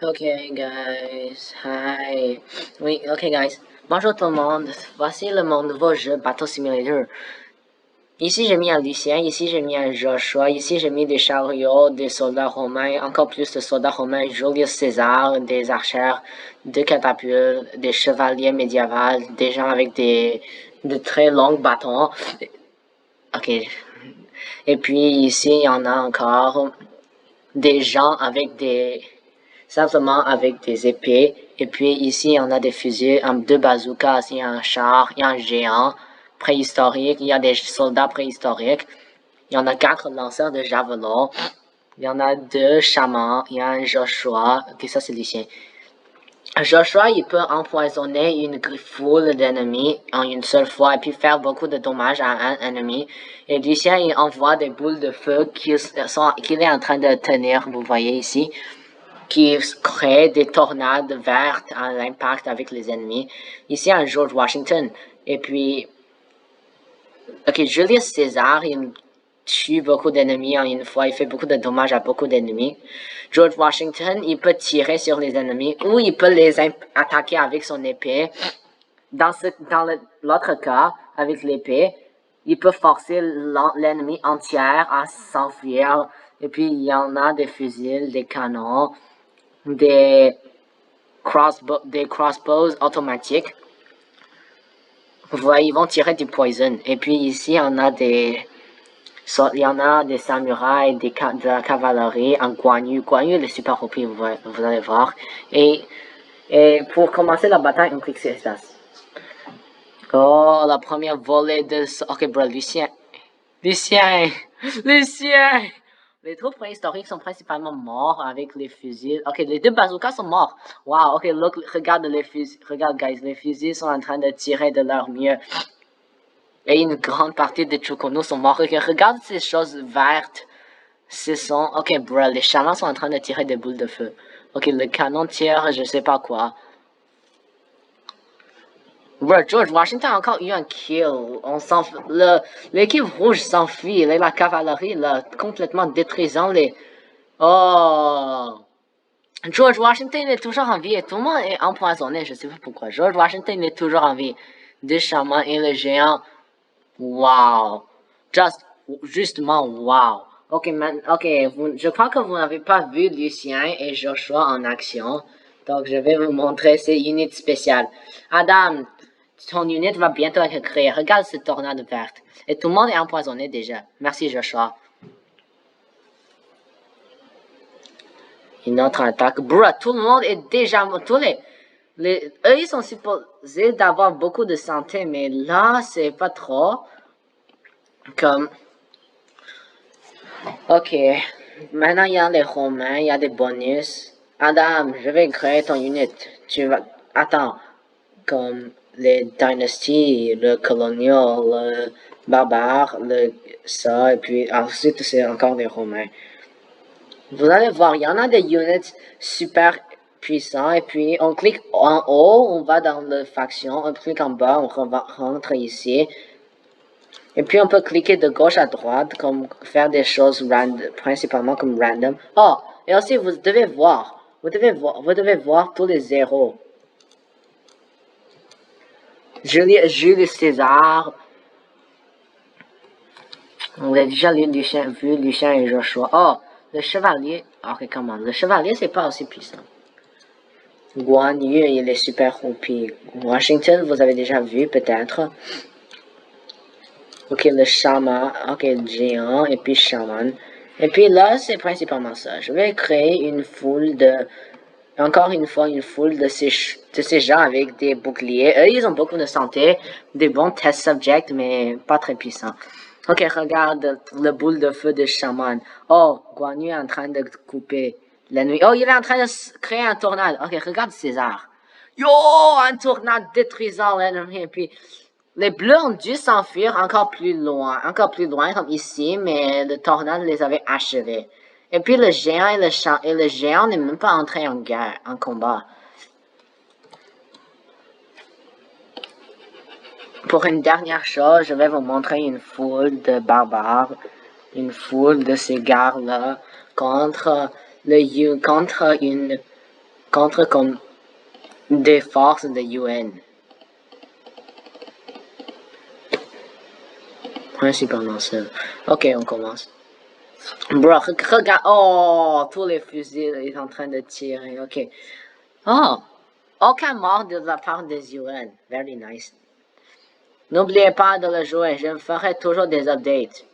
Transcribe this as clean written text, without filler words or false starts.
Ok guys, hi. Oui, ok guys. Bonjour tout le monde. Voici mon nouveau jeu Battle Simulator. Ici j'ai mis un Lucien, ici j'ai mis un Joshua, ici j'ai mis des chariots, des soldats romains, encore plus de soldats romains, Julius César, des archers, des catapultes, des chevaliers médiévaux, des gens avec de très longs bâtons. Ok. Et puis ici il y en a encore des gens avec simplement avec des épées. Et puis ici, on a des fusils, deux bazookas, il y a un char, il y a un géant préhistorique, il y a des soldats préhistoriques, il y en a 4 lanceurs de javelot, il y en a 2 chamans, il y a un Joshua, ok, ça c'est Lucien. Joshua, il peut empoisonner une foule d'ennemis en une seule fois et puis faire beaucoup de dommages à un ennemi. Et Lucien, il envoie des boules de feu qu'il est en train de tenir, vous voyez ici, qui crée des tornades vertes à l'impact avec les ennemis. Ici, un George Washington. Et puis, ok, Julius César, il tue beaucoup d'ennemis en une fois, il fait beaucoup de dommages à beaucoup d'ennemis. George Washington, il peut tirer sur les ennemis ou il peut les attaquer avec son épée. Dans l'autre cas, avec l'épée, il peut forcer l'ennemi entier à s'enfuir. Et puis, il y en a des fusils, des canons, des crossbows automatiques. Vous voyez, ils vont tirer du poison. Et puis ici, il y en a des samouraïs, de la cavalerie, un Guan Yu. Guan Yu est super OP, vous allez voir. Et pour commencer la bataille, on clique sur espace. Oh, la première volée de... Ok, bro, Lucien. Lucien! Lucien! Les troupes préhistoriques sont principalement morts avec les fusils. Ok, les 2 bazookas sont morts. Wow, ok, look, regarde les fusils. Regarde, guys, les fusils sont en train de tirer de leur mieux. Et une grande partie des Chukonos sont morts. Ok, regarde ces choses vertes. Ok, bro, les chamans sont en train de tirer des boules de feu. Ok, le canon tire, je sais pas quoi. Bro, George Washington a encore eu un kill. L'équipe rouge s'enfuit. La cavalerie, là, complètement détruisant les... Oh! George Washington est toujours en vie et tout le monde est empoisonné. Je sais pas pourquoi. George Washington est toujours en vie. Des chamans et le géant. Wow. Justement, wow. Ok, je crois que vous n'avez pas vu Lucien et Joshua en action. Donc, je vais vous montrer ces unités spéciales. Adam, ton unité va bientôt être créée. Regarde cette tornade verte. Et tout le monde est empoisonné déjà. Merci, Joshua. Une autre attaque. Bruh, tout le monde est déjà... Eux, ils sont supposés d'avoir beaucoup de santé, mais là, c'est pas trop. Comme... Ok. Maintenant, il y a les Romains, il y a des bonus. Adam, je vais créer ton unité. Tu vas... Attends. Comme les dynasties, le colonial, le barbare, ça, et puis ensuite, c'est encore les Romains. Vous allez voir, il y en a des units super puissants, et puis on clique en haut, on va dans la faction, on clique en bas, on rentre ici. Et puis on peut cliquer de gauche à droite, comme faire des choses principalement comme random. Oh, et aussi vous devez voir tous les zéros. Jules César. On a déjà vu Lucien et Joshua. Oh, le chevalier. Ok, comment? Le chevalier, c'est pas aussi puissant. Guan Yu, il est super OP. Washington, vous avez déjà vu, peut-être. Ok, le chaman. Ok, le géant, et puis chaman. Et puis là, c'est principalement ça. Je vais créer une foule de... Encore une fois, une foule de ces gens avec des boucliers. Eux, ils ont beaucoup de santé, des bons test subjects, mais pas très puissants. Ok, regarde le boule de feu de chaman. Oh, Guan Yu est en train de couper la nuit. Oh, il est en train de créer un tornade. Ok, regarde César. Yo, un tornade détruisant l'ennemi. Et puis, les bleus ont dû s'enfuir encore plus loin comme ici, mais le tornade les avait achevés. Et puis le géant et le géant n'est même pas entré en guerre, en combat. Pour une dernière chose, je vais vous montrer une foule de barbares, une foule de ces gars-là contre une contre comme des forces de UN. Principalement ça. Ok, on commence. Bro, regarde. Oh, tous les fusils sont en train de tirer. Ok. Oh, aucun mort de la part des UN. Very nice. N'oubliez pas de le jouer. Je ferai toujours des updates.